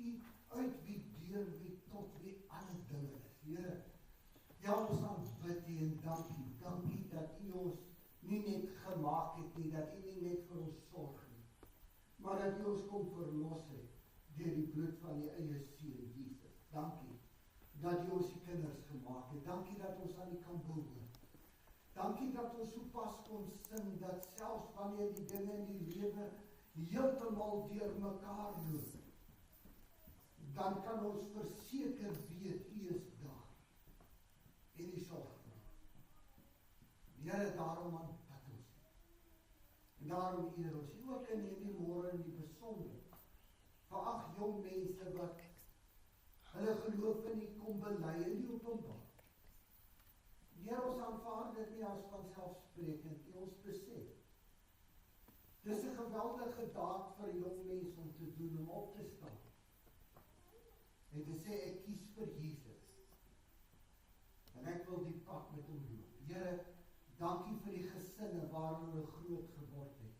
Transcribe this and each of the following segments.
U uit wie, deur wie, tot wie alle dinge is. Here, ja, ons aanbid U en dankie. Dankie dat U ons nie net gemaak het nie, dat U nie net vir ons sorg nie, maar dat U ons kom verlos het deur die bloed van die eie seun Jesus. Dankie dat U ons die kinders gemaak het. Dankie dat ons aan U kan behoort. Dankie dat ons so pas kon sing, dat selfs wanneer die dinge in die lewe heeltemal deur mekaar loop, dan kan ons verseker weet U is daar en U sorg vir ons. Here, daarom aanbid ons U. En daarom eer ons U ook in hierdie môre in die besonder vir 8 jong mense wat hulle geloof in U kom bely in die openbaar. Here, ons aanvaar dit nie as vanselfsprekend nie, ons besef. Dis 'n geweldige daad vir 'n jong mens om te doen, om op te staan en te sê, ek kies vir Jesus en ek wil die pad met hom loop. Here, dankie vir die gesinne waar hulle groot geword het.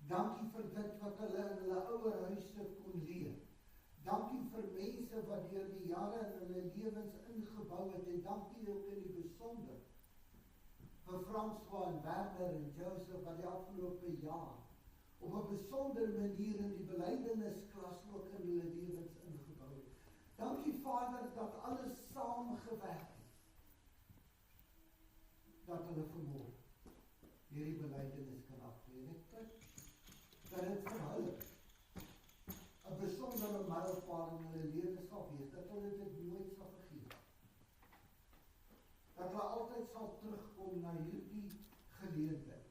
Dankie vir dit wat hulle in hulle ouerhuise kon leer. Dankie vir mense wat deur die jare in hulle lewens ingebou het, en dankie ook in die besonder vir François en Werner en Joseph wat die afgelope jaar op 'n besondere manier in die belydennisklas ook in hulle lewens ingebou het. Dankie Vader dat alles saamgewerk het, dat hulle vermoë hierdie belydenis kan aflê. Ek bid dat dit vir hulle 'n besondere mylpaal in hulle lewe sal wees, dat hulle dit nooit sal vergeet. Dat hulle altyd sal terugkom na hierdie geleentheid,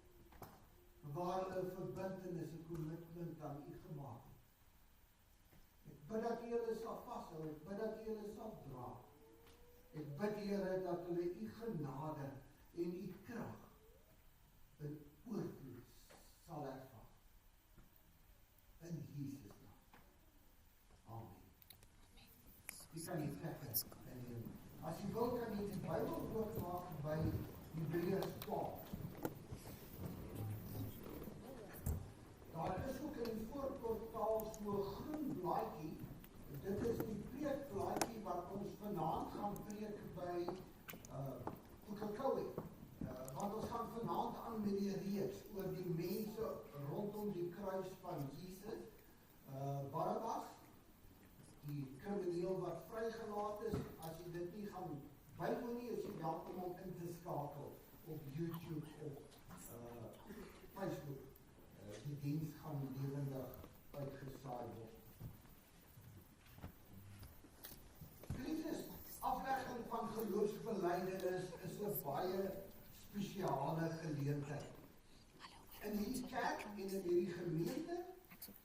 waar hulle 'n verbintenis, 'n kommitment aan U gemaak het. Ek bid dat U hulle sal vashou, ek bid dat U hulle sal dra. Ek bid, Here, dat hulle U genade en U krag in oorvloed sal ervaar. In Jesus naam. Amen. Jy kan nie plek in. As jy wil, kan jy die Bybel oopmaak by Hebreërs 12. Daar is ook in die voorportaal so 'n groen blaadjie. Dit is die preekblaadjie wat ons vanaand gaan preek by Pukekohe. Want ons gaan vanaand aan met die reeks oor die mense rondom die kruis van Jesus. Barabbas, die krimineel wat vrygelaat is. As jy dit nie gaan bywoon nie, is jy welkom om in te skakel op YouTube of Facebook. Die diens gaan lewendig uitgesaai word. Geliefdes, aflegging van geloofsbelijdenis is 'n baie spesiale geleentheid. In hierdie kerk en in hierdie gemeente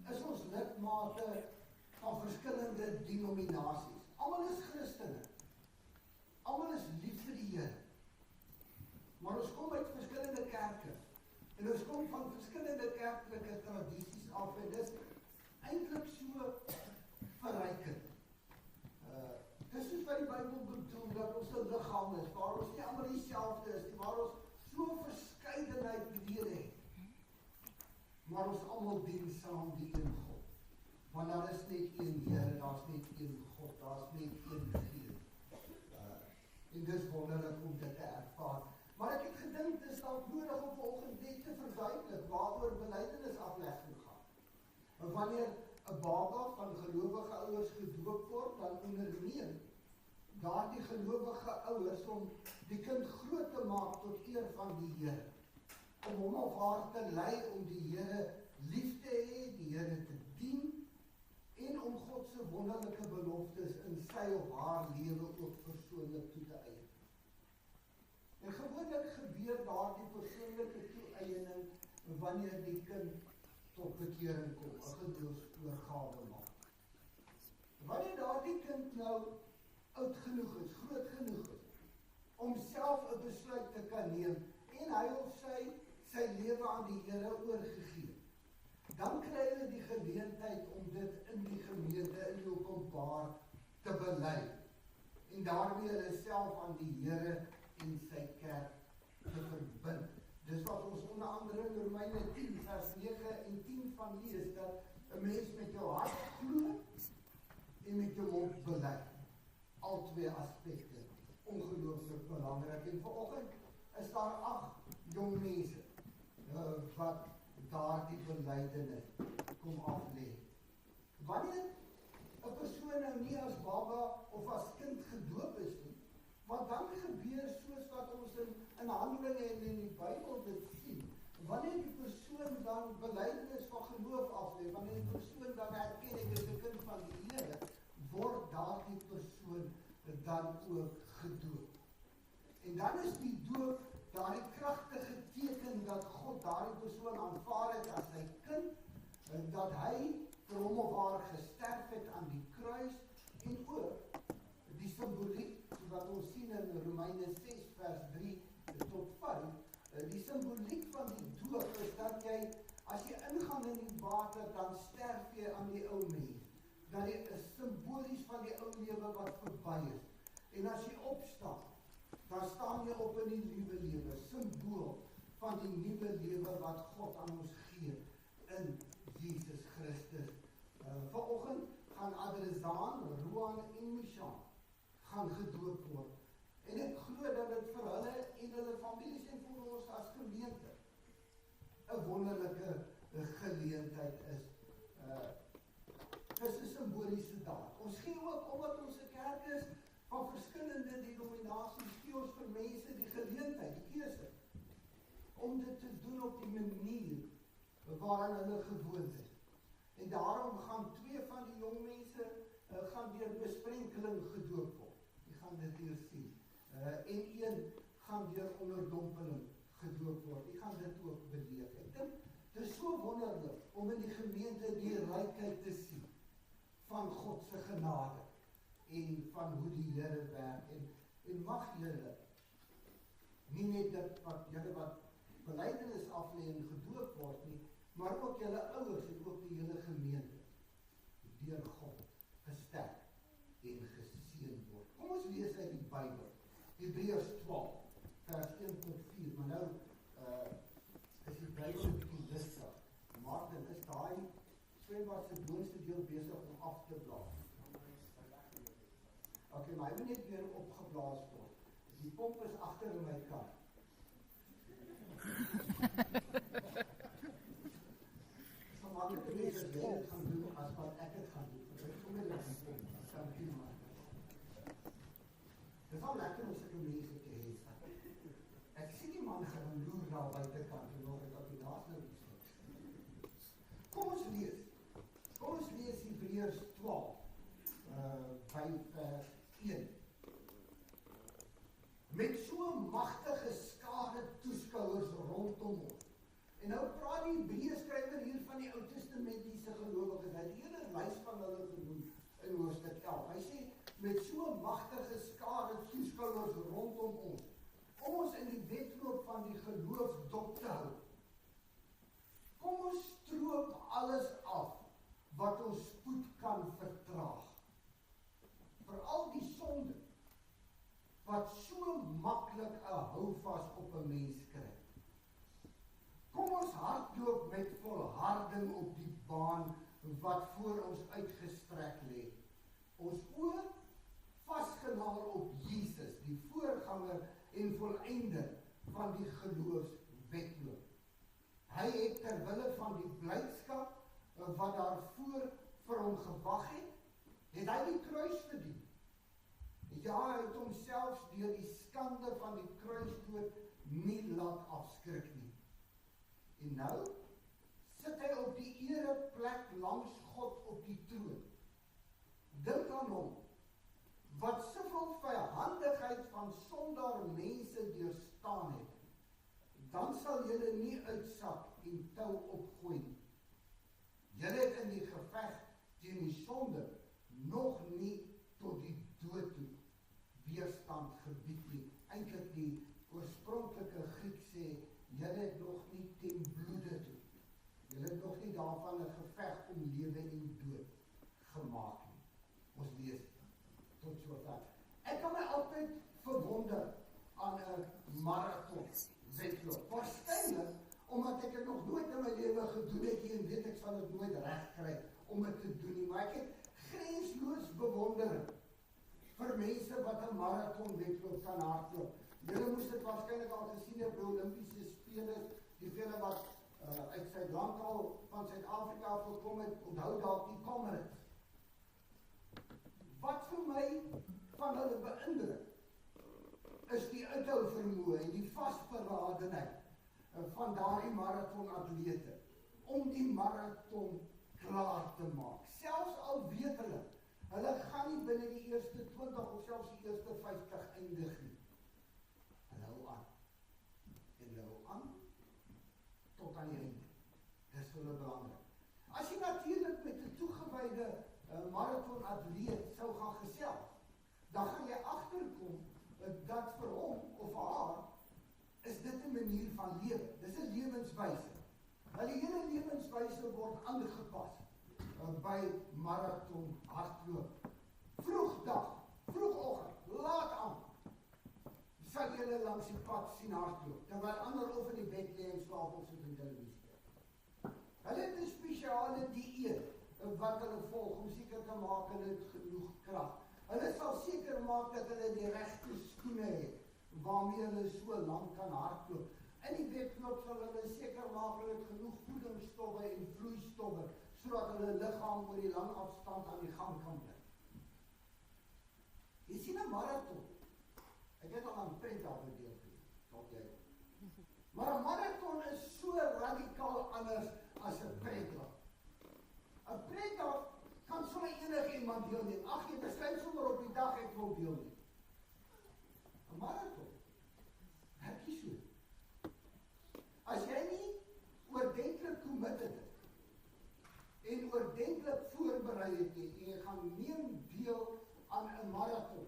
is ons lidmate van verskillende denominasies. Almal is Christene. Almal is lief vir die Here. Maar ons kom uit verskillende kerke. En ons kom van verskillende kerklike tradisies af, en dis eintlik so verrykend. Dis soos wat die Bybel bedoel, dat ons 'n liggaam is, waar ons nie almal dieselfde is, waar ons so verskeidenheid lede het. Maar ons almal dien saam die een God. Want daar is net een Here, daar's net een God, daar's net een Gees. En dis wonderlik om dit te ervaar. Maar ek het gedink, dit is dalk nodig om vanoggend net te verduidelik waaroor belydenisaflegging gaan. En wanneer 'n baba van gelowige ouers gedoop word, dan onderneem daardie gelowige ouers om die kind groot te maak tot eer van die Here. Om hom of haar te lei om die Here lief te hê, die Here te dien, en om God se wonderlike beloftes in sy of haar lewe ook persoonlik toe te eien. En gewoonlik gebeur daardie persoonlike toe-eiening wanneer die kind tot bekering kom, 'n geloofsoorgawe maak. Wanneer daardie kind nou oud genoeg is, groot genoeg is, om self 'n besluit te kan neem, en hy of sy lewe aan die Here oorgegee, dan kry hulle die geleentheid om dit in die gemeente, in die openbaar te bely, en daarmee hulle self aan die Here en sy kerk te verbind. Dis wat ons onder andere in Romeine 10 vers 9 en 10 van lees, dat 'n mens met jou hart glo en met jou mond bely. Al twee aspekte, ongelooflik belangrik. En vanoggend is daar 8 jong mense wat daardie belydenis kom aflê. Wanneer 'n persoon nou nie as baba of as kind gedoop is nie, wat dan gebeur soos wat ons in Handelinge en in die Bybel dit sien, wanneer die persoon dan belydenis van geloof aflê, wanneer die persoon dan erken ek is 'n kind van die Here, word daardie persoon dan ook gedoop. En dan is die doop daardie kragtige teken dat God daardie persoon aanvaar het as sy kind, en dat hy vir hom of haar gesterf het aan die kruis, en ook die simboliek wat ons sien in Romeine 6 vers 3 tot 5, die simboliek van die doop is dat jy, as jy ingaan in die water, dan sterf jy aan die ou mens. Dat dit is simbolies van die ou lewe wat verby is. En as jy opstaan, dan staan jy op in die nuwe lewe, simbool van die nuwe lewe wat God aan ons gee in Jesus Christus. Vanoggend gaan Adresaan, Roan en Mishaan gaan gedoop word. En ek glo dat dit vir hulle en hulle families en vir ons as gemeente 'n wonderlike geleentheid is. Dis 'n simboliese daad. Ons gee ook, omdat ons 'n kerk is van verskillende denominasies, gee ons vir mense die geleentheid, die keuse, om dit te doen op die manier waarin hulle gewoond is. En daarom gaan 2 van die jong mense gaan deur besprenkeling gedoop word. Jy gaan dit hier sien. En 1 gaan deur onderdompeling gedoop word. Jy gaan dit ook beleef. Ek dink dit is so wonderlik om in die gemeente die rykheid te sien van God se genade en van hoe die Here werk. En mag julle nie net dit wat julle wat belydenis aflê en gedoop word nie, maar ook julle ouers en ook die hele gemeente deur God gesterk en geseën word. Kom ons lees uit die Bybel. Hebreërs 12 vers 1 tot 4. Maar nou is die Bybel 'n bietjie lustig. Martin, is daai swembad se boonste deel besig om af te blaas? Okay, maar hy moet net weer opgeblaas word. Die pomp is agter in my kar. Maar ek weet dat jy dit gaan doen as wat ek het gaan doen. Ek kom net aan die pomp. Dankie maar. Dit is al lekker om sulke mense te hê. Ek sien die man gaan loer daar buitekant en nog dat hy daar nou is. Kom ons lees. Kom ons lees Hebreërs 12 by vers 1. Met so magtige skare toeskouers rondom ons. En nou praat die Hebreërskrywer hier van die Ou Testamentiese gelowiges. Hy het 'n hele lys van hulle genoem in hoofstuk 11. Hy sê met so magtige skare toeskouers rondom ons, om ons in die wedloop van die geloof dop te hou. Kom ons stroop alles af wat ons spoed kan vertraag. Veral die sonde wat so maklik 'n houvas op 'n mens kry. Kom ons hardloop met volharding op die baan wat voor ons uitgestrek lê. Ons oë vasgenaal op Jesus, die voorganger en volleinder van die geloofswedloop. Hy het ter wille van die blydskap wat daarvoor vir hom gewag het hy die kruis verdien. Ja, hy het homself deur die skande van die kruisdood nie laat afskrik nie. En nou sit hy op die ereplek langs God op die troon. Dink aan hom, wat soveel vyhandigheid van sondaar mense deurstaan het. Dan sal julle nie uitsak en tou opgooi nie. Julle het in die geveg teen die sonde nog nie tot die dood toe weerstand gebied nie. Eintlik die oorspronklike Griek sê, julle het nog nie ten bloede toe. Julle het nog nie daarvan 'n geveg om lewe en dood gemaak nie. Ons lees tot sover. Ek kan my altyd verwonder aan 'n marathon wedloop. Waarskynlik omdat ek dit nog nooit in my lewe gedoen het en weet ek sal dit nooit reg kry om dit te doen nie, maar ek het grensloos bewondering vir mense wat 'n marathonwedloop kan hardloop. Julle moes dit waarskynlik al gesien het by Olimpiese spele, die vele wat uit Suid-Land al van Suid-Afrika gekom het, onthou dalk die Comrades. Wat vir my van hulle beïndruk, is die uithou vermoë en die vasberadenheid van daardie marathonatlete om die marathon klaar te maak. Selfs al weet hulle gaan nie binne die eerste 20 of selfs die eerste 50 eindig nie. Hulle hou aan. En hulle hou aan tot aan die einde. Dis vir hulle belangrik. As jy natuurlik met 'n toegewyde marathonatleet sou gaan gesels, dan gaan jy agterkom dat vir hom of vir haar is dit 'n manier van lewe. Dis 'n lewenswyse. Hulle hele lewenswyse word aangepas by marathon hardloop. Vroegdag, vroegoggend, laat aan, sal julle langs die pad sien hardloop, terwyl ander of in die bed lê en slaap of sit in televisie kyk. Hulle het 'n spesiale dieet wat hulle volg om seker te maak hulle het genoeg krag. Hulle sal seker maak dat hulle die regte skoene het waarmee hulle so lank kan hardloop. In die wedloop sal hulle seker maak hulle het genoeg voedingsstowwe en vloeistowwe sodat hulle liggaam oor die lang afstand aan die gang kan bly. Jy sien 'n marathon. Ek het al aan prent daar verdeel tot jy. Maar 'n marathon is so radikaal anders as 'n prentloop. 'n Prentloop kan sommer enige iemand deelneem. Ag, jy besluit sommer op die dag ek wil deelneem. 'n Marathon. Werk jy so? As jy nie oordentlik committed het en oordentlik voorberei het nie, en jy gaan neem deel aan 'n marathon,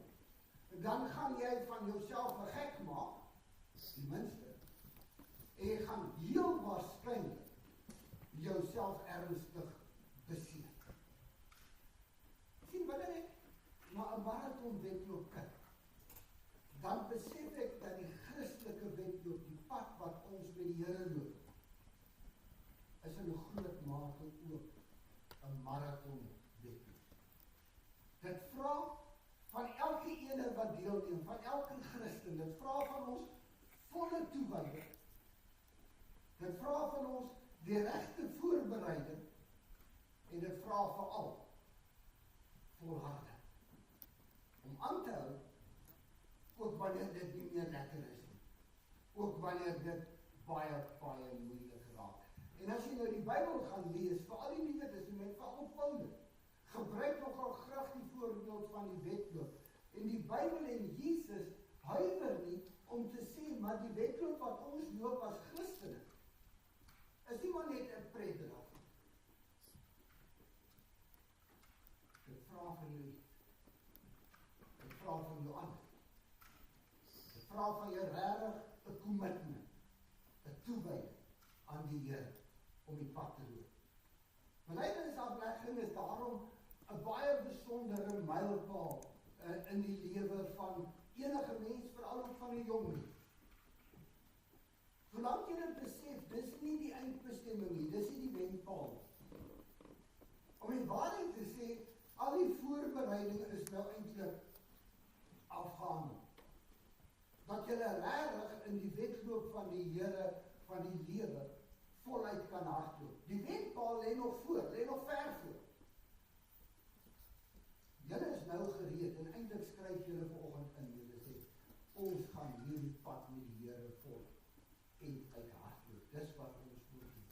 dan gaan jy van jouself 'n gek maak, die minste, en jy gaan heel waarskynlik jouself ernstig beseer. Sien, wanneer ek na 'n marathon wedloop kyk, dan besef ek dat die Christelike wedloop, die pad wat ons met die Here loop, is in 'n groot mate ook 'n marathon wedloop. Dit vra van elke ene wat deelneem, van elke Christen, dit vra van ons volle toewyding. Dit vra van ons die regte voorbereiding en dit vra veral volharding. Om aan te hou, ook wanneer dit nie meer lekker is nie. Ook wanneer dit baie moeilik raak. En as jy nou die Bybel gaan lees, veral die Nuwe Testament, veral Paulus, gebruik nogal graag die voorbeeld van die wedloop. En die Bybel en Jesus huiwer nie om te sê, maar die wedloop wat ons loop as Christene, is nie maar net 'n pretdrag. Dit vra van jou iets. Dit vra van jou aan. Dit vra van jou regtig 'n commitment, 'n toewyding aan die Here om die pad te loop. Belydenisaflegging is daarom 'n baie besondere mylpaal in die lewe van enige mens, veral ook van 'n jong mens. Solank jy dit besef, dis nie die eindbestemming nie, dis nie die wendpaal. Om in waarheid te sê, al die voorbereiding is nou eintlik afgehandel. Dat jy regtig in die wedloop van die Here, van die lewe, voluit kan hardloop. Die wendpaal lê nog voor, lê nog ver voor. Julle is nou gereed en eintlik skryf julle vanoggend in, julle sê, ons gaan hierdie pad met die Here vol en uit hardloop. Dis wat ons moet doen.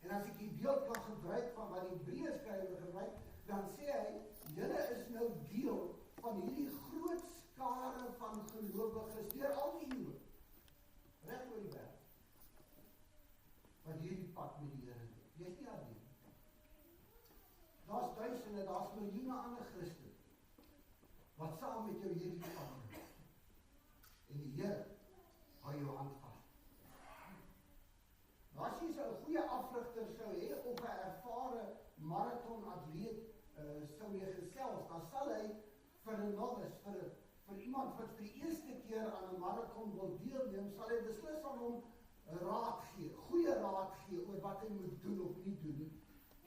En as ek die beeld kan gebruik van wat die Hebreërskrywer gebruik, dan sê hy, julle is nou deel van hierdie groot skare van gelowiges deur al die eeue, reg oor die wêreld, wat hierdie pad met die Here loop. Jy is nie alleen. Daar's duisende, daar's miljoene ander Christene wat saam met jou hierdie pad loop. En die Here hou jou hand vas. Nou as jy so 'n goeie afrigter sou hê of 'n ervare marathonatleet sou jy gesels, dan sal hy vir 'n novice, vir iemand wat vir die eerste keer aan 'n marathon wil deelneem, sal hy beslis aan hom raad gee, goeie raad gee oor wat hy moet doen of nie doen nie.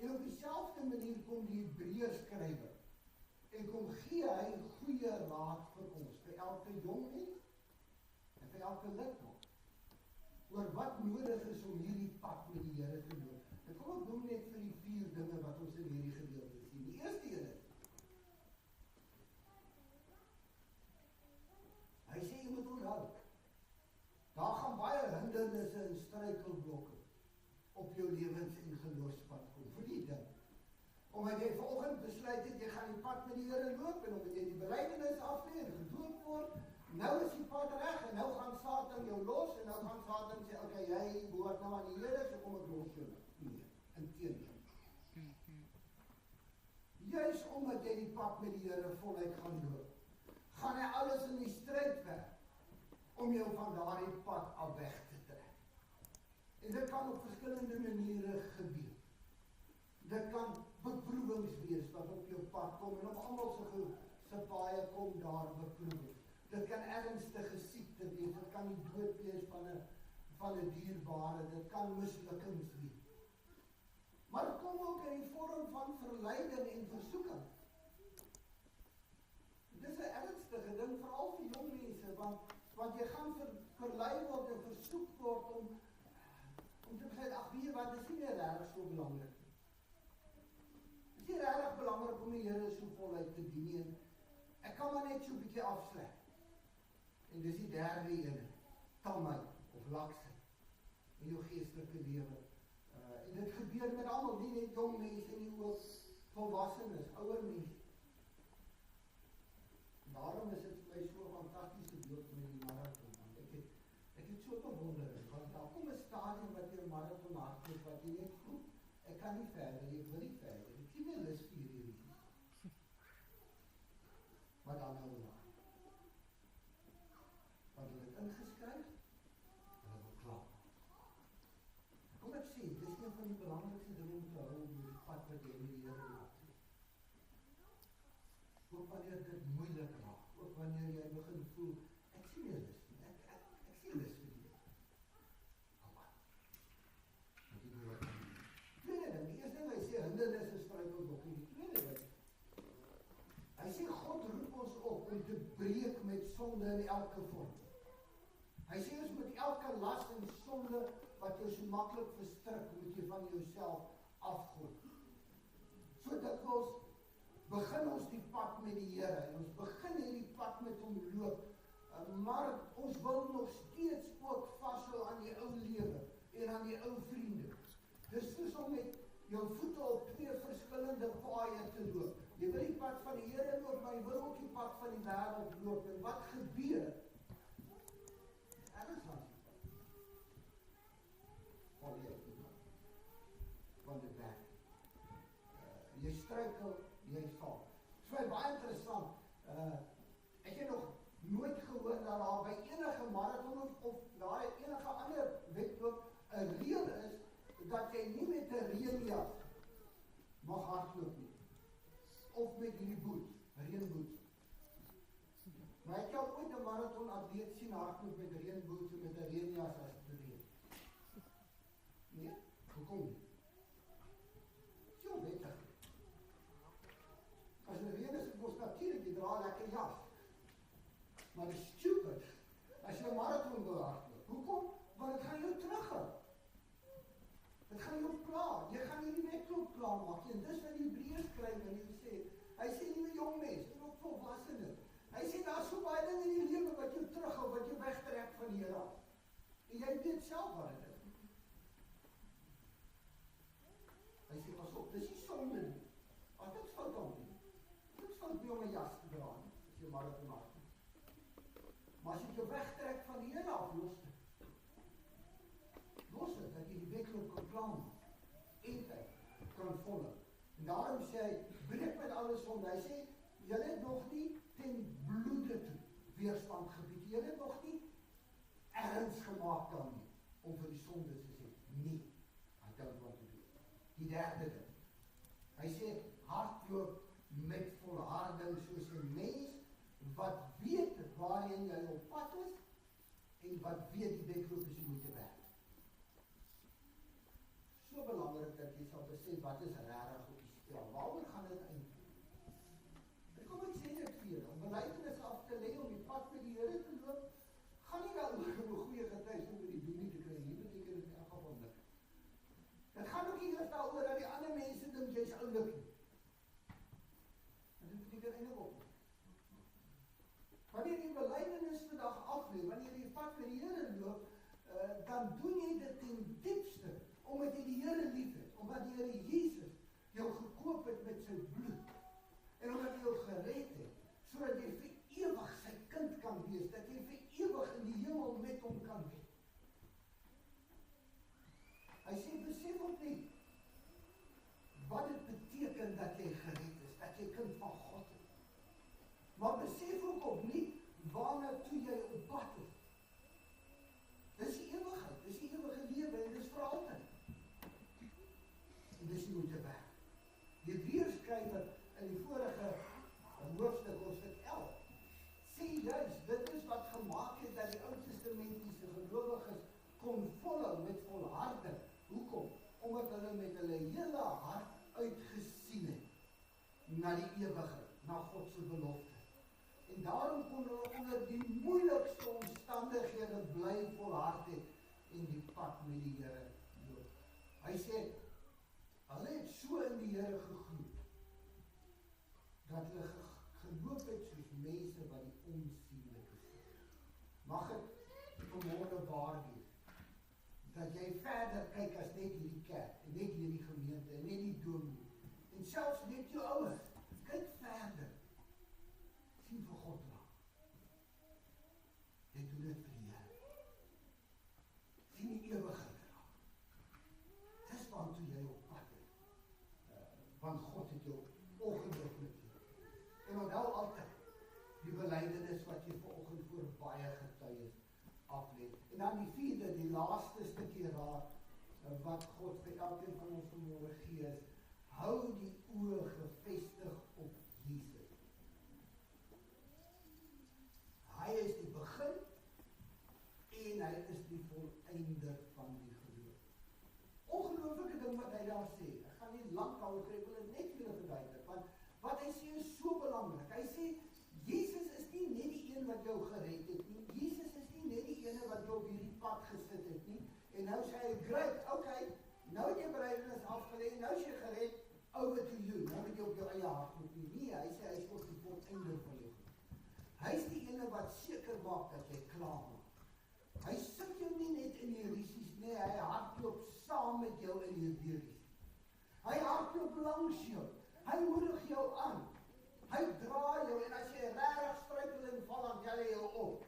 En op dieselfde manier kom die Hebreërskrywer en kom gee hy goeie raad vir ons, vir elke jong mens en vir elke lidmaat, oor wat nodig is om hierdie pad met die Here te loop. En kom ek noem net vir die 4 dinge wat ons in hierdie gedeelte sien. Die eerste een is, hy sê, jy moet onthou, daar gaan baie hindernisse en struikelblokke op jou lewens- en geloofspad kom, vir die ding. Omdat jy vanoggend besluit het, jy gaan die pad met die Here loop, en omdat jy die belydenis aflê en gedoop word, nou is die pad reg, en nou gaan Satan jou los, en nou gaan Satan sê, okay, jy behoort nou aan die Here, so kom ek los jou. Nee, inteendeel. Juis omdat jy die pad met die Here voluit gaan loop, gaan hy alles in die stryd werk, om jou van daardie pad af weg te trek. En dit kan op verskillende maniere gebeur. Dit kan beproewings wees wat op jou pad kom, en op almal se paaie kom daar beproewings. Dit kan ernstige siekte wees, dit kan die dood wees van 'n dierbare, dit kan mislukkings wees. Maar dit kom ook in die vorm van verleiding en versoeking. Dit is 'n ernstige ding, veral vir jong mense, want jy gaan verlei word en versoek word om te besluit, ag weet jy wat, dit is nie meer regtig so belangrik nie. Dit is nie regtig belangrik om die Here so voluit te dien nie, en ek kan maar net so 'n bietjie afsluit. En dis die derde ene, tamheid of laksheid in jou geestelike lewe. En dit gebeur met almal, nie net jong mense nie, ook volwassenes, ouer mense. Daarom is dit vir my so 'n fantastiese beeld met die marathon. Ek het so bewonder, want daar kom 'n stadium wat jy 'n marathon hardloop wat jy net voel, ek kan nie verder, ek wil nie verder, ek sien nie lus vir hierdie. Maar dan nou maar. Want hulle het ingeskryf, hulle wil klaar. Kom ek sê, dis een van die belangrikste dinge om te hou om die pad wat jy met die Here loop. Ook wanneer dit moeilik raak, ook wanneer jy begin voel, ek sien nie lus nie, ek sien lus vir die. Kom aan. Want jy moet wat. Tweede ding, die eerste ding hy sê, hindernis is struikelblok. Die tweede ding, hy sê God roep ons op om te breek met sonde in elke vorm. Hy sê ons met elke las en sonde wat jou so maklik verstrik, moet jy van jouself afgooi. So dikwels begin ons die pad met die Here, en ons begin hierdie pad met hom loop, maar ons wil nog steeds ook vashou aan die ou lewe en aan die ou vriende. Dis soos om met jou voete op 2 verskillende paaie te loop. Jy wil die pad van die Here loop, maar jy wil ook die pad van die wêreld loop. En wat gebeur? Alles langs die pad. Val jy uit die pad. Van die weg. Jy struikel, jy val. Dit is my baie interessant. Ek het nog nooit gehoor dat daar by enige marathon of daar enige ander wedloop 'n reël is dat jy nie met 'n reënjas mag hardloop nie. Of met hierdie boots, reënboots. Maar ek het ooit 'n marathon atleet sien hardloop met reënboots en met 'n reënjas as dit reën. Nee, hoekom nie? So wettig. As dit reën is, mos natuurlik jy dra 'n lekker jas. Maar dit is stupid as jy 'n marathon wil hardloop. Hoekom? Want dit gaan jou terughou. Dit gaan jou pla. Jy gaan nie die wedloop klaar maak nie. En dis wat die Hebreërs skryf en hy sê. Hy sê nie jong mense, en ook volwassenes. Hy sê daar's so baie dinge in die lewe wat jou terughou, wat jou wegtrek van die Here af. En jy weet self wat dit is. Hy sê pas op, dis nie sonde nie. Wat niks fout aan nie. Niks fout nie om 'n jas te dra nie, as jy marathon hardloop. Maar as jy jou wegtrek van die Here af, los dit. Los dit, dat jy die wedloop kan plan en kan volg. En daarom sê hy, breek met alles sonde. Hy sê, julle het nog nie ten bloede toe weerstand gebied. Julle het nog nie erns gemaak daarmee om vir die sonde te sê, nee, I don't want to do it. Die derde ding. Hy sê, hardloop met volharding soos 'n mens wat weet waarheen jy op pad is en wat weet die wedloop is jy moet werk. so belangrik dat jy sal besef wat is regtig op die spel. Waaroor gaan dit eintlik? Kom ek sê dit vir julle, om belydenis af te lê, om die pad met die Here te loop, gaan nie daaroor om 'n goeie getuienis oor die doening te kry. Hier beteken dit in elk geval niks. Dit gaan ook nie eers daaroor dat die ander mense dink jy's oulik nie. Dit beteken eintlik ook nie. Wanneer jy belydenis vandag aflê, wanneer jy pad met die Here loop, dan doen jy dit ten diepste, omdat jy die Here lief het, omdat die Here Jesus jou gekoop het met sy bloed, en omdat hy jou gered het, sodat jy vir ewig sy kind kan wees, dat jy vir ewig in die hemel met hom kan wees. Hy sê, besef ook nie, wat dit beteken dat jy gered is, dat jy kind van God is. Maar besef ook nie, waarna toe jy op pad is. Dis die ewigheid, dis die ewige lewe, en dis vir altyd. En dis nie hoe te werk. Die Hebreërskrywer in die vorige hoofstuk, hoofstuk 11, sê juist, dit is wat gemaak het dat die Ou Testamentiese gelowiges kon volhou met volharding. Hoekom? Omdat hulle met hulle hele hart uitgesien het na die ewigheid, na God se belofte. En daarom kon hulle onder die moeilikste omstandighede bly volhard het en die pad met die Here loop. Hy sê, hulle het so in die Here geglo, dat hulle geloop het soos mense wat die onsienlike sien. Mag het vanmôre waar wees, dat jy verder kyk as net hierdie kerk, en net hierdie gemeente, en net die dominee, en selfs net jou ouers, kyk verder, sien vir God raak. Jy doen dit vir die Here. Sien die ewigheid raak. Dis waartoe jy op pad is. Want God het jou ongelooflik lief. En onthou altyd, die belydenis wat jy vanoggend voor baie getuies aflê. En dan die vierde, die laaste stukkie raad, wat God vir elkeen van ons vanmôre gee is, hou die oë gefestig op Jesus. Hy is die begin en hy is die volëinder van die geloof. Ongelooflike ding wat hy daar sê. Ek gaan nie lank daaroor kry, ek wil dit net vir julle verduidelik, want wat hy sê is so belangrik. Hy sê, Jesus is nie net die een wat jou gered het nie. Jesus is nie net die ene wat jou op hierdie pad gesit het nie. En nou sê hy, great, okay, nou het jy belydenis afgelê, nou is jy gered, over to you, nou moet jy op jou eie hart moet nie. Nee, hy sê, hy is ook die volëinder van jou geloof. Hy is die ene wat seker maak dat jy klaar maak. Hy sit jou nie net in die risies, nee, hy hardloop saam met jou in hierdie risies. Hy hardloop langs jou, hy moedig jou aan, hy dra jou, en as jy regtig struikel en val, dan tel hy jou op.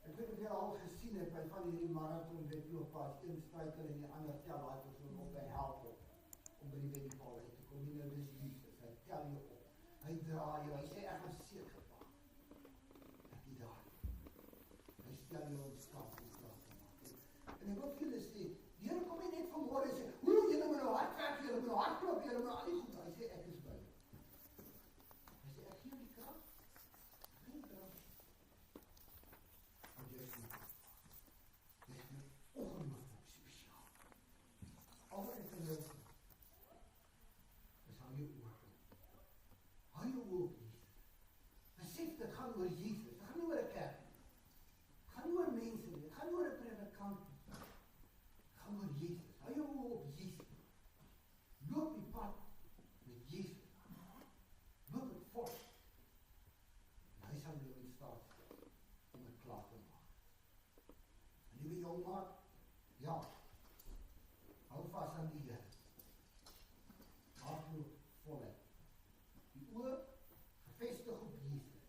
Ek weet of jy al gesien het, by van hierdie marathon wedloopers, een struikel en die ander tel daai persoon op, hy help op, om by die wedloopbal uit te kom, en nou dis Jesus, hy tel jou op, hy dra jou, hy sê, ek gaan seker maak, dat jy daar, hy stel jou in staat om klaar te maak. En ek wil vir julle sê, die Here kom nie net vanmôre en sê, julle moet nou hard werk, julle moet nou hardloop, julle moet nou al die goed, hy sê, ek is by jou. Hy sê, ek gee die krag, geen krag. Want jy is ongelooflik spesiaal. Al wat ek kan jou sê, is hou jou oor. Hou jou oor op Jesus. Besef, dit gaan oor Jesus, dit gaan nie oor 'n kerk nie. Dit gaan nie oor mense nie, dit gaan nie oor 'n predikant nie. Dit gaan oor Jesus. Hou jou oor op Jesus. Loop die pad met Jesus. Loop het voort. En hy sal jou in staat stel om het klaar te maak. En liewe jongmaat, ja, hou vas aan die Here. Hardloop voluit. Die oë gefestig op Jesus.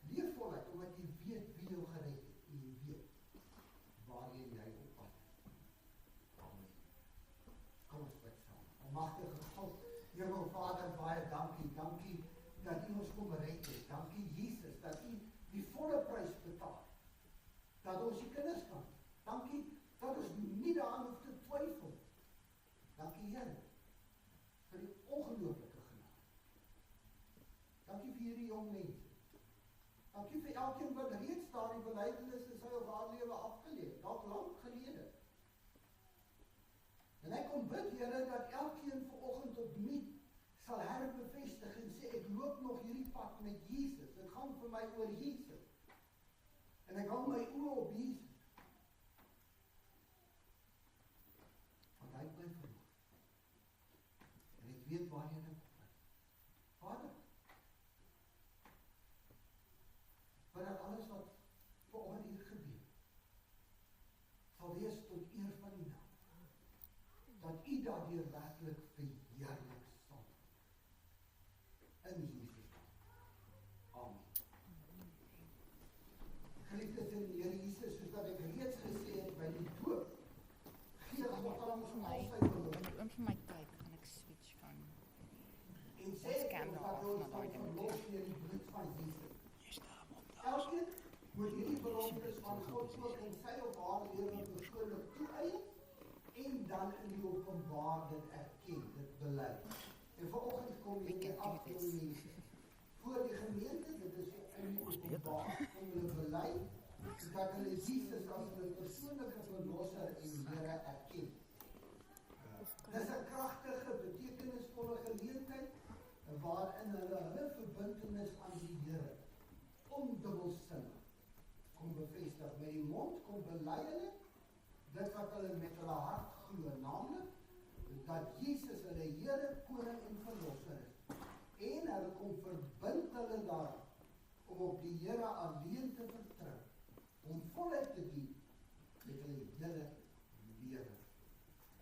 Leef voluit, omdat jy weet wie jou gered het, en jy weet waarheen jy op pad is. Amen. Kom ons bid saam. Almagtige God, Here Vader, baie dankie. Dankie dat U ons kom red het. Dankie Jesus, dat U die volle prys betaal. Dat ons die kinders kan. Dankie dat ons nie daaraan hoef te twyfel. Dankie Here vir die ongelooflike genade. Dankie vir hierdie jong mense. Dankie vir elkeen wat reeds daardie belydenis in sy of haar lewe afgeleef, dalk lank gelede. En En ek kom bid, Here, dat elkeen vanoggend opnuut sal herbevestig en sê, ek loop nog hierdie pad met Jesus. Dit gaan vir my oor Jesus. En ek hou my oë op Jesus. Want hy bly verhoog. En ek weet waarheen ek op is. Vader, maar dat alles wat vanoggend hier gebeur, sal wees tot eer van die naam. Dat u daardeur werklik verheerlik sal. In Jesus naam. Amen. Geliefdes in die Here Jesus, soos wat ek reeds gesê het by die doop, gee God aan ons al sy verlof. Wanneer oom vir my kyk, gaan ek switch van En sê ons dat ons van verlof deur die bloed van Jesus. Elkeen moet hierdie beloftes van God ook in sy of haar lewe persoonlik toeëien en dan in die openbaar dit erken, dit bely. En vanoggend kom jy met afdeel mense voor die gemeente, dit is in die openbaar, om hulle bely, dat hulle Jesus as hulle persoonlike verlosser en Here erken. Dis 'n kragtige, betekenisvolle geleentheid waarin hulle verbintenis aan die Here ondubbelsinnig kom bevestig. Met die mond kom bely hulle dit wat hulle met hulle hart glo, naamlik dat Jesus hulle Here, Koning en Verlosser is. En hulle kom verbind hulle daar om op die Here alleen te vertrou, om voluit te dien met hulle hele lewe.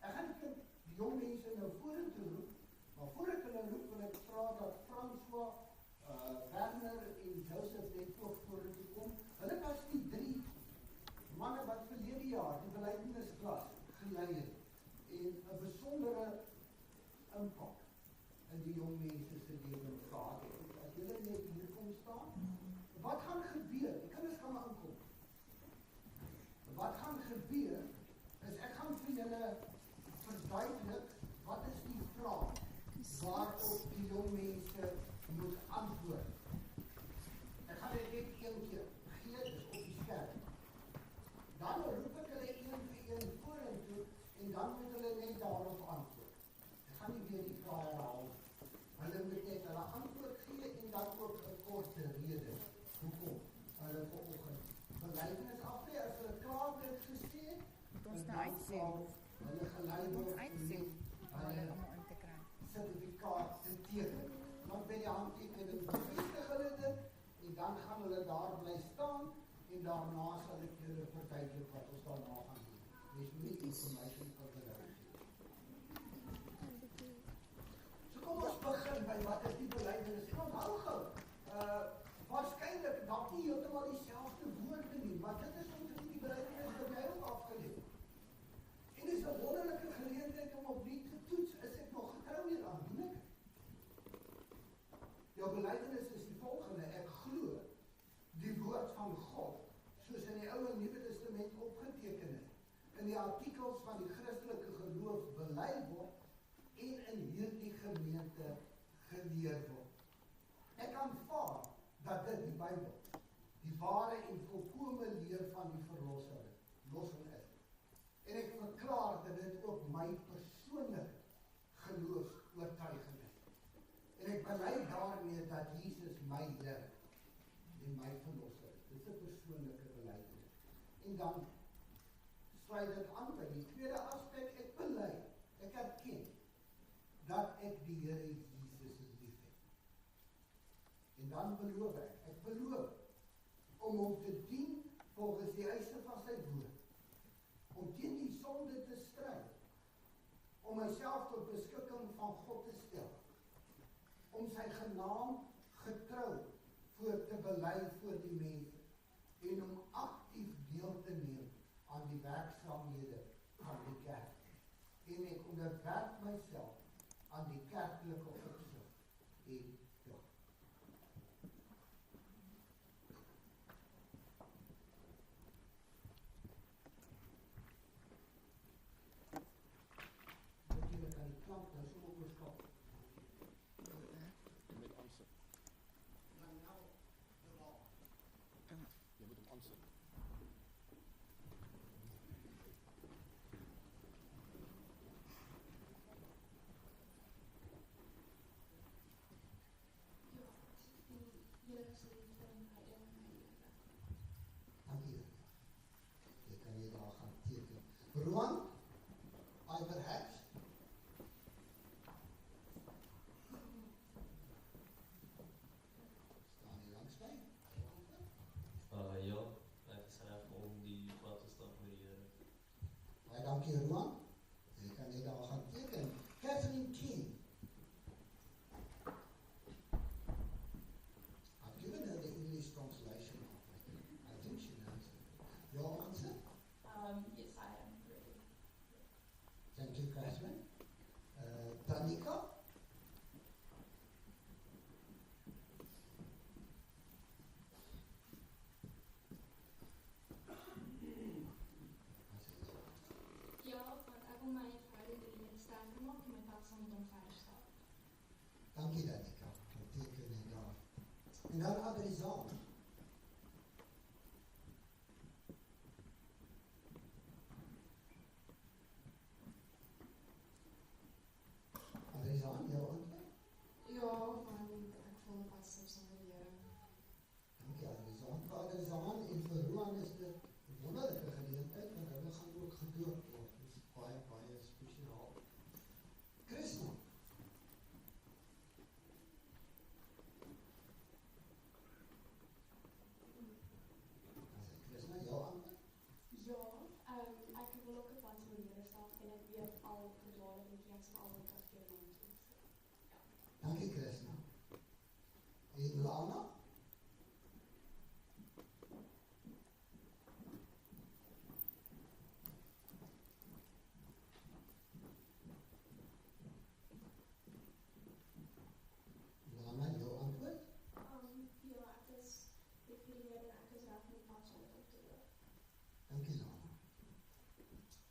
Ek gaan die jong mense nou vorentoe roep, maar voor ek hulle roep, wil ek vra dat François, Werner en Joseph net ook vorentoe kom. Hulle was die 3 manne wat verlede jaar die belydensklas gelei het en 'n besondere impak in die jong mense se lewens gehad het. As julle net hier kom staan, wat gaan gebeur? Die kinders gaan maar inkom. Wat gaan gebeur is ek gaan vir julle verduidelik wat is die vraag waarop die jong mense moet antwoord. Ek gaan dit net een keer gee, dis op die skerm. Dan roep ek hulle een vir een vorentoe en dan moet hulle net daarop antwoord. Ek gaan nie weer die vraag herhaal. Hulle moet net hulle antwoord gee en dan ook 'n korte rede. Hoekom? Hulle vanoggend belydenis aflê, as hulle klaar dit gesê het, ons nou uitsien. Hulle gelei word Uitsien. hulle Om in te kry. sertifikaat te teken. Dan by die handtekening bevestig hulle dit en dan gaan hulle daar bly staan en daarna sal ek julle verduidelik wat ons daarna gaan doen. Dis nie iets vir my te verduidelik. So kom ons begin by wat is die belydenis. En onthou gou, waarskynlik dalk nie heeltemal dieselfde woorde nie, maar dit is omtrent die belydenis wat jy ook afgeleer. En dis 'n wonderlike geleentheid om opnuut te toets, is ek nog getrou hieraan, doen ek? Jou belydenis is die volgende: ek glo die woord van God, soos in die Ou en Nuwe Testament opgeteken is, in die artikels van die Christelike geloof bely word en in hierdie gemeente geleer word. Ek aanvaar dat dit die Bybel, die ware en volkome leer van die verlossing is. En ek verklaar dat dit ook my persoonlike geloofsoortuiging is. En ek bely daarmee dat Jesus my Here en my Verlosser is. Dit is 'n persoonlike belydenis. En dan sluit dit aan by die tweede aspek, ek bely, ek erken dat ek die Here Jesus liefhet. En dan beloof ek beloof om hom te dien volgens die eise van sy woord, om teen die sonde te stry, om myself tot beskikking van God te stel, om sy genaam getrou voor te bely voor die mense, en om aktief deel te neem aan die werksaamhede van die kerk. En ek onderwerp myself aan die kerklike opsig en dag. Natuurlijk kan die klank nou so oorskap. Met aansit. Jy moet hom aansit. En dan Adrizaan. Adrizaan, jou antwoord? Ja, want ek voel pas op saam met die Here. Dankie Adrizaan. Vir Adrizaan en vir Roan is dit 'n wonderlike geleentheid, want hulle gaan ook gedoop word. Dit is baie, baie spesiaal. Christa. Christa, jou antwoord? Ja, ek wil ook 'n pad met die Here stap en ek weet al gedwaal en ek sal al wat ek keer doen. Dankie Christa. En Lana? Lana, jou antwoord? Ja, ek is vir die Here en ek is reg met pad saam met hom te doen. Dankie Lana.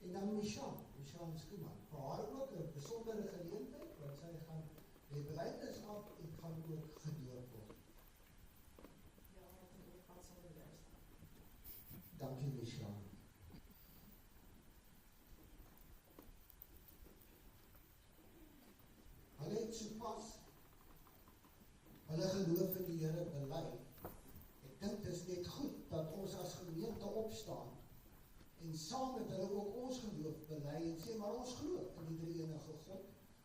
En dan Michelle Skuman. Vir haar ook 'n besondere geleentheid, want sy gaan die belydenis af en gaan ook gedoop word. Ja, ek wil ook pad saam met die Here stap. Dankie Michelle. Hulle het sopas hulle geloof in die Here bely. Ek dink dit is net goed dat ons as gemeente opstaan en saam met hulle ook ons geloof bely en sê, maar ons glo in die drie enige God.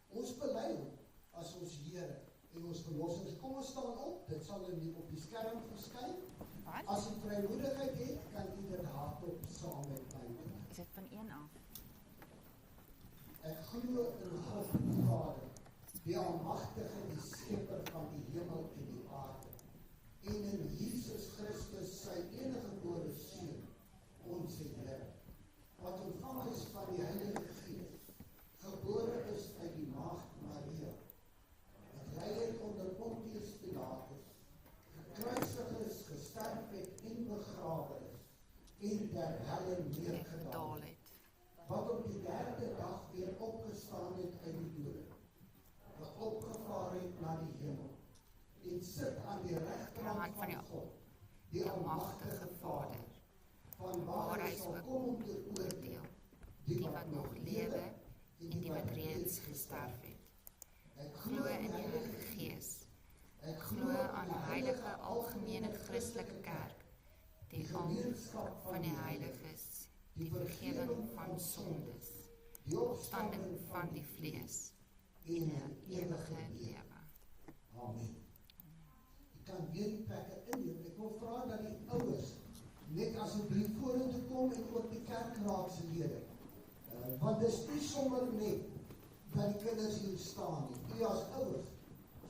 Ons bely hom as ons Here en ons verlosser. Kom ons staan op, dit sal op die skerm verskyn. Wat? As jy vrymoedigheid het, kan jy dit hardop saam met my doen. Is dit van 1 af? Ek glo in God die Vader, die almagtige, die skepper van die hemel en die aarde, en in Jesus Christus, sy enige gebore Seun, ons Here, wat ontvang is van die Heilige Gees, gebore is uit die maagd Maria, wat ly het onder Pontius Pilatus, gekruisig is, gesterf het en begrawe is, en ter helle neergedaal het, wat op die derde dag weer opgestaan het uit die dode, wat opgevaar het na die hemel, en sit aan die regterhand van God, die almagtige Vader, van waar hy sal kom om te oordeel, die wat nog lewe en die wat reeds gesterf het. Ek glo in die Heilige Gees. Ek glo aan die heilige algemene Christelike kerk, die gemeenskap van die heiliges, die vergifnis van sondes, die opstanding van die vlees en 'n ewige lewe. Amen. Jy kan weer die plekke inneem. Ek wil vra dat die ouers net asseblief vorentoe kom en ook die kerkraadslede. Want dit is nie sommer net dat die kinders hier staan nie. U as ouers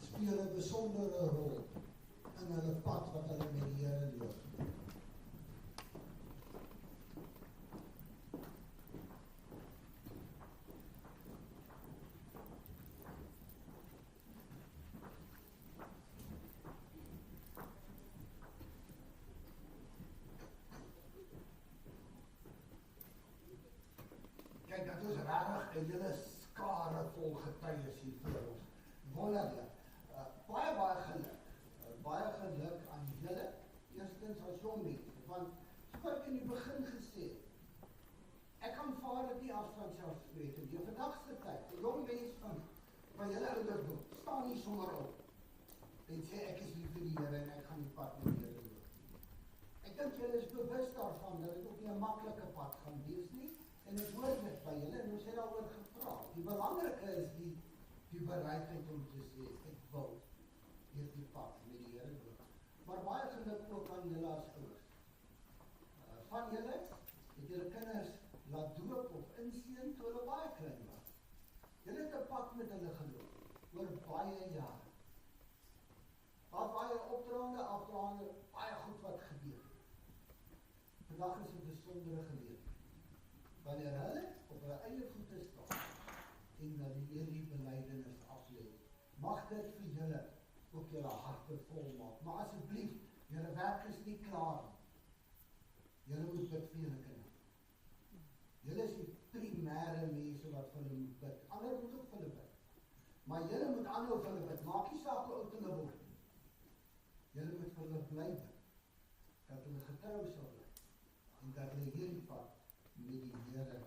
speel 'n besondere rol in hulle pad wat hulle met die Here loop. Kyk, dat is regtig 'n hele skare vol getuies hier voor ons. Wonderlik. Baie geluk. Baie geluk aan julle. Eerstens as jong mense, want soos ek in die begin gesê het, ek aanvaar dit nie as vanselfsprekend. Die vandag se tyd, 'n jong mens van julle ouderdom, staan nie sommer op en sê ek is lief vir die Here en ek gaan die pad met die Here loop. Ek dink julle is bewus daarvan dat dit ook nie 'n maklike pad gaan wees nie. En ek hoor dit by julle en ons het daaroor gevra. Die belangrike is die bereidheid om te sê, ek wil hierdie pad met die Here loop. Maar baie geluk ook aan julle as ouers. Van julle het julle kinders laat doop of inseën toe hulle baie klein was. Julle het 'n pad met hulle geloop oor baie jare. Daar baie opdraande, afdraande, baie goed wat gebeur. Vandag is 'n besondere geleentheid. Wanneer hulle op hulle eie voete staan en dan hierdie belydenis aflê, mag dit vir julle ook julle harte vol maak. Maar asseblief, julle werk is nie klaar nie. Julle moet bid vir julle kinders. Julle is die primêre mense wat vir hulle moet bid. Ander moet ook vir hulle bid. Maar julle moet aanhou vir hulle bid. Maak nie saak hoe oud hulle word nie. Julle moet vir hulle bly bid, dat hulle getrou sal bly, en dat hulle hierdie pad met die Here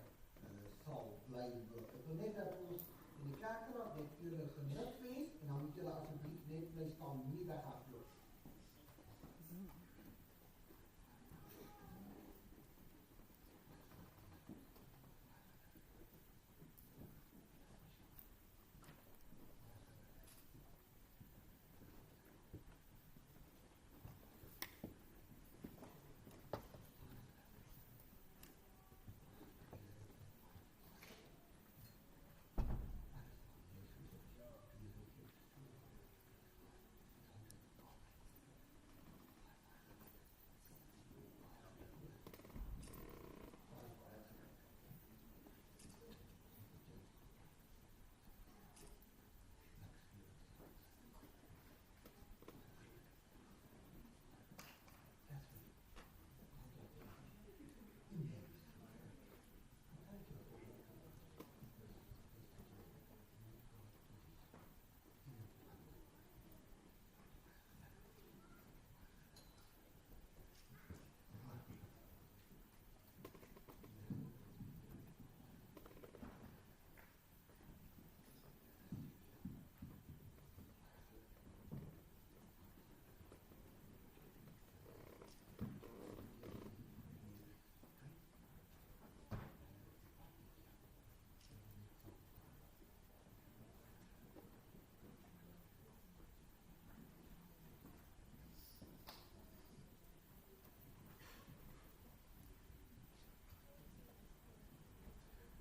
sal bly loop. Ek wil net dat ons in die kerkraad net vir julle geluk wens, en dan moet julle asseblief net bly staan, nie weghardloop.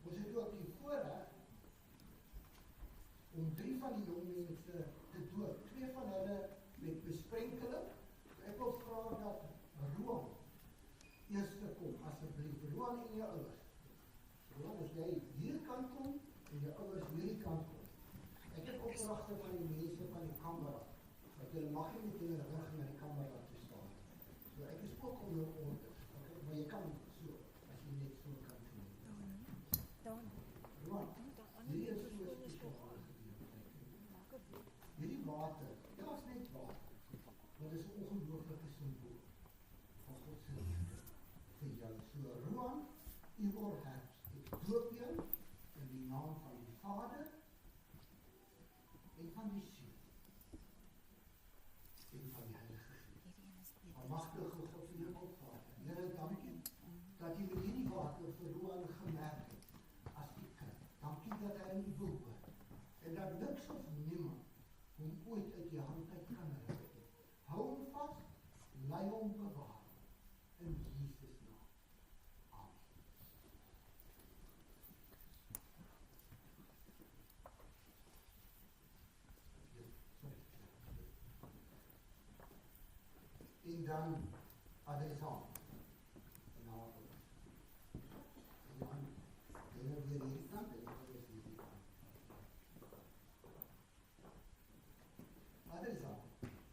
Ons het ook die voorreg om 3 van die jong mense te doop. 2 van hulle met besprenkeling. Ek wil vra dat Roan eerste kom, asseblief. Roan en jou ouers. Roan, as jy hier kan kom en jou ouers hierdie kant kom. Ek het opdragte van die mense van die kamera, dat julle mag nie met julle rug na die kamera toe staan. So ek is ook onder orders, okay? Maar jy kan so, as jy net so kan doen. Roan, hierdie is so spesiaal gedoen. Hierdie water, ja, is net water, maar dit is 'n ongelooflike symbool van God se liefde vir jou. So Roan, Ivor Herbst, ek doop jou in die naam van die Vader en van die Seun en van die Heilige Gees. Almagtige God se Hemelvader, Here, dankie dat U met hierdie water vir Roan gemerk het as U kind. Dankie dat hy in U wil hoor en dat niks of niemand hom ooit uit die hand uit kan ruk. Hou hom vas, lei hom bewaar in Jesus naam. Amen. En dan adresant. Nou, en dan weer hierdie kant en dan weer hierdie kant. Adresant,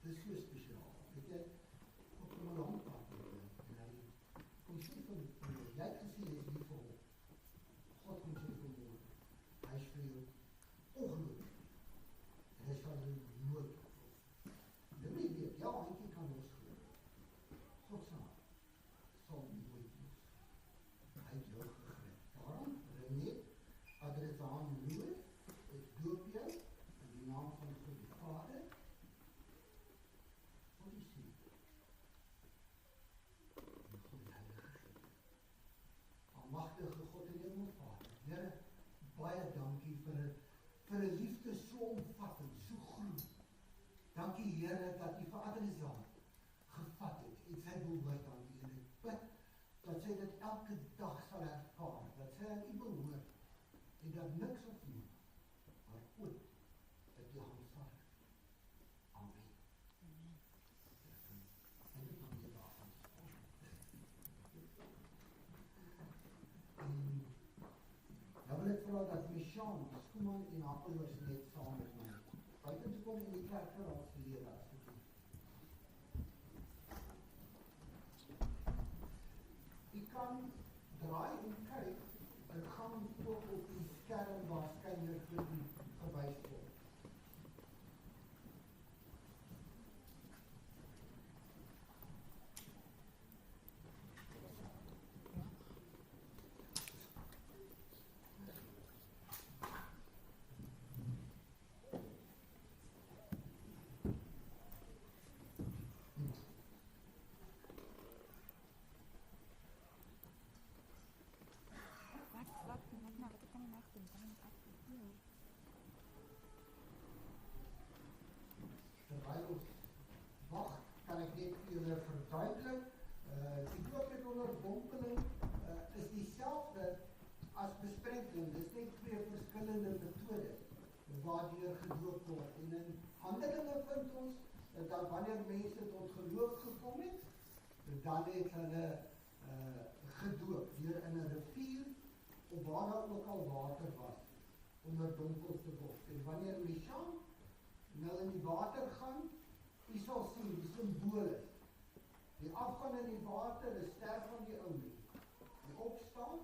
dit is so spesiaal. Weet jy, op 'n lang pad en hy kom sê van jy het gesê jy is lief vir hom. God kom sê vir hom, hy is vir jou ongelukkig. En hy sal jou nooit jy weet, ja, eentjie kan ons glo. God sal nooit los. Hy het jou gegryp. Daarom, René, adresant Louis, ek doop jou in die naam van God die Vader, van die Seun en van die Heilige Gees. Almagtige God en Hemelvader, Here, baie dankie vir 'n liefde so omvattend, so groot. Dankie Here dat U vir adresant gevat het en sy behoort aan U. En ek bid dat sy dit elke dag sal ervaar, dat sy aan U behoort en dat niks of niemand maar ooit uit die hand sal ruk. Amen. En dit kan jy daarvan. Nou wil ek vra dat Michelle, die skoolman en haar ouers net saam met my buite te kom in die kerkraadsleer asseblief. U kan draai en kyk, dit gaan ook op die skerm waarskynlik vir u gewys word. Terwyl ons wag, kan ek net vir julle verduidelik, die doop met onderdompeling is dieselfde as besprenkeling. Dis net twee verskillende metodes waardeur gedoop word. En in Handelinge vind ons dat wanneer mense tot geloof gekom het, dan het hulle gedoop deur in 'n rivier of waar daar ook al water was, onderdompel te word. En wanneer Mishan nou in die water gaan, u sal sien, die symbool is, die afgaan in die water is sterk van die ou mens. Die opstaan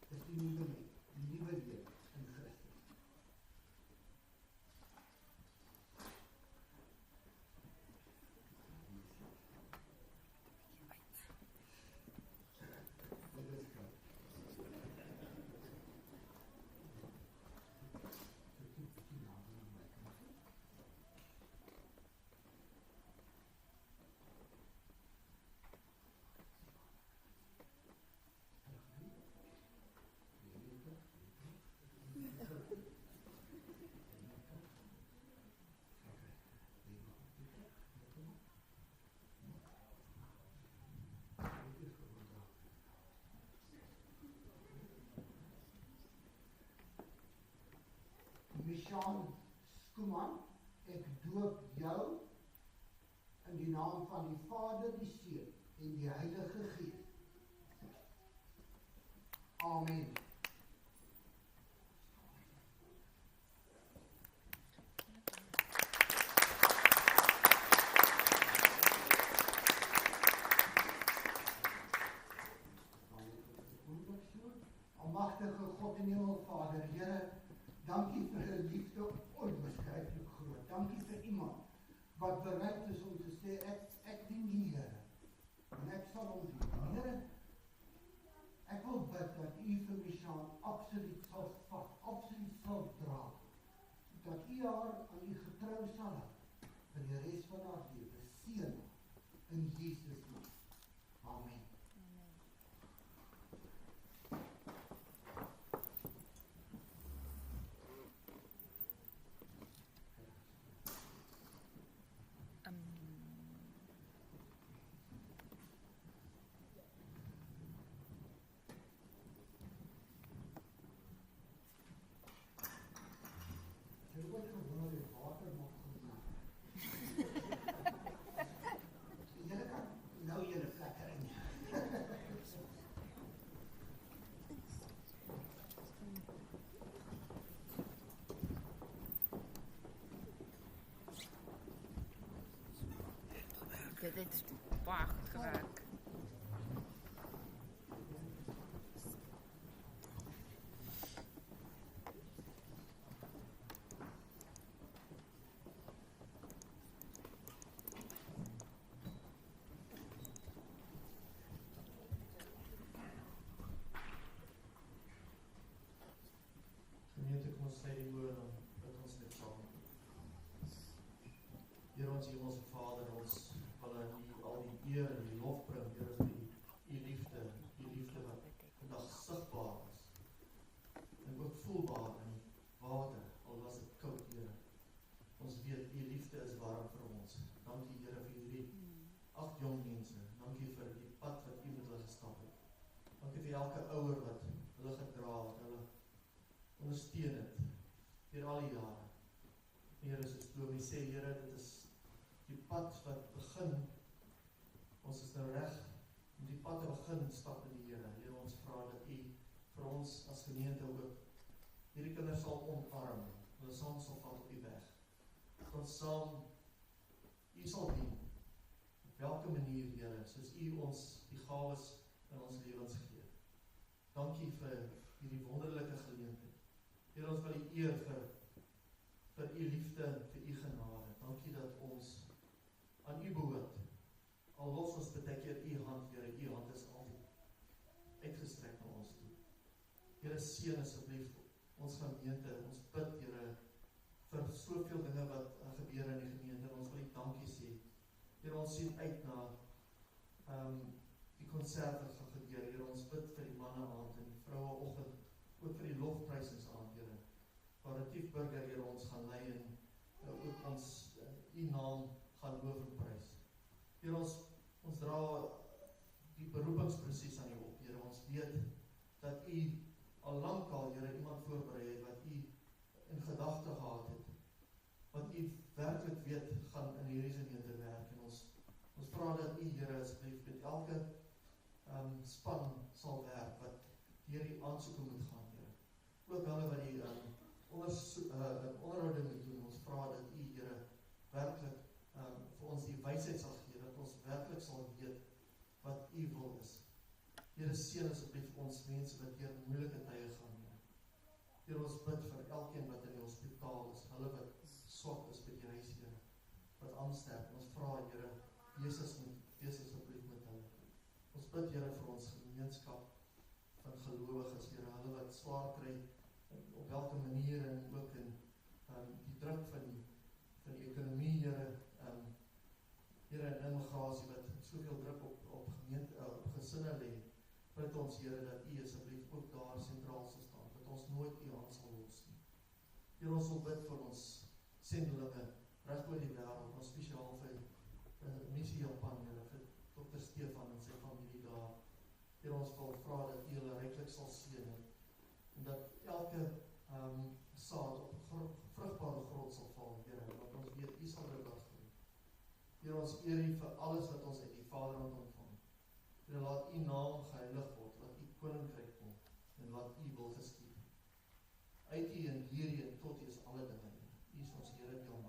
is die nuwe mens, die nuwe lewe in Christus. Dit is goed. Mishan Skuman, ek doop jou in die naam van die Vader, die Seun en die Heilige Gees. Amen. Almagtige God en Hemelvader, Here, dankie vir 'n liefde onbeskryflik groot. Dankie vir iemand wat bereid is om te sê, ek dien die Here. En ek sal hom dien. Here, ek wil bid dat u vir Mishan absoluut sal vat, absoluut sal dra. Dat u haar aan u getrou sal hou vir die res van haar lewe. Seën in Jesus naam. Amen. Dit het baie goed gewerk. Gemeente, kom ons sê die woord dan, dat ons dit saam. Heer ons Hemelse Vader, ons wil aan U al die eer en die lof bring, Heer, vir U liefde wat vandag sigbaar is, en ook voelbaar in die water, al was dit koud, Heer. Ons weet, U liefde is warm vir ons. Dankie, Heer, vir hierdie 8 jong mense. Dankie vir die pad wat U met hulle gestap het. Dankie vir elke ouer wat hulle gedra het, hulle ondersteun het, deur al die jare. Here, soos Dominee sê, Here, dit is die pad wat begin, ons is nou reg om die pad te begin stap in die Here. Here, ons vra dat U vir ons as gemeente ook hierdie kinders sal omarm, hulle saam sal vat op die weg. Dat ons saam U sal dien, op welke manier, Here, soos U ons die gawes in ons lewens gee. Dankie vir hierdie wonderlike geleentheid. Here, ons wil U eer vir U liefde, vir U genade. Dankie dat ons aan U behoort. Al los ons baie keer U hand, Here, U hand is altyd uitgestrek na ons toe. Here, seën asseblief ons gemeente. Ons bid, Here, vir soveel dinge wat gebeur in die gemeente. Ons wil U dankie sê. Here, ons sien uit na die konsert wat gaan gebeur. Here, ons bid vir die manne aand en die vroue oggend, ook vir die lofprysings aand. Karatief Burger, Here, ons gaan lei en ook ons U naam gaan loof en prys. Here, ons dra die beroepingsproses aan U op, Here, ons weet dat U al lankal, Here, iemand voorberei het, wat U in gedagte gehad het, wat U werklik weet, gaan in hierdie gemeente werk, en ons vra dat U, Here, asseblief met elke span sal werk, wat deur die aansoeke moet gaan, Here. Ook hulle wat die onderhouding moet doen, ons vra dat U, Here, werklik vir ons die wysheid sal gee, dat ons werklik sal weet wat U wil is. Here, seën asseblief ons mense wat deur moeilike tye gaan, Here. Here, ons bid vir elkeen wat in die hospitaal is, hulle wat swak is by die huis, Here, wat aansterf. Ons vra, Here, Jesus asseblief met hulle. Ons bid, Here, vir ons gemeenskap van gelowiges, Here, hulle wat swaar kry, op welke manier, en ook in die druk van die ekonomie, Here, Here, in immigrasie, wat soveel druk op gesinne lê, bid ons, Here, dat U asseblief ook daar sentraal sal staan, dat ons nooit U hand sal los nie. Here, ons wil bid vir ons sendelinge, reg oor die wêreld, ons spesiaal vir missie Japan, Here, vir Dr. Stefan en sy familie daar. Here, ons wil vra dat U hulle ryklik sal seën, en dat elke saad op vrugbare grond sal val, Here, want ons weet, U sal dit laat groei. Here, ons eer U vir alles wat ons uit die Vaderhand ontvang. Here, laat U naam geheilig word, laat U koninkryk kom, en laat U wil geskied. Uit U en deur U en tot U is alle dinge, Here. U is ons Here in U naam.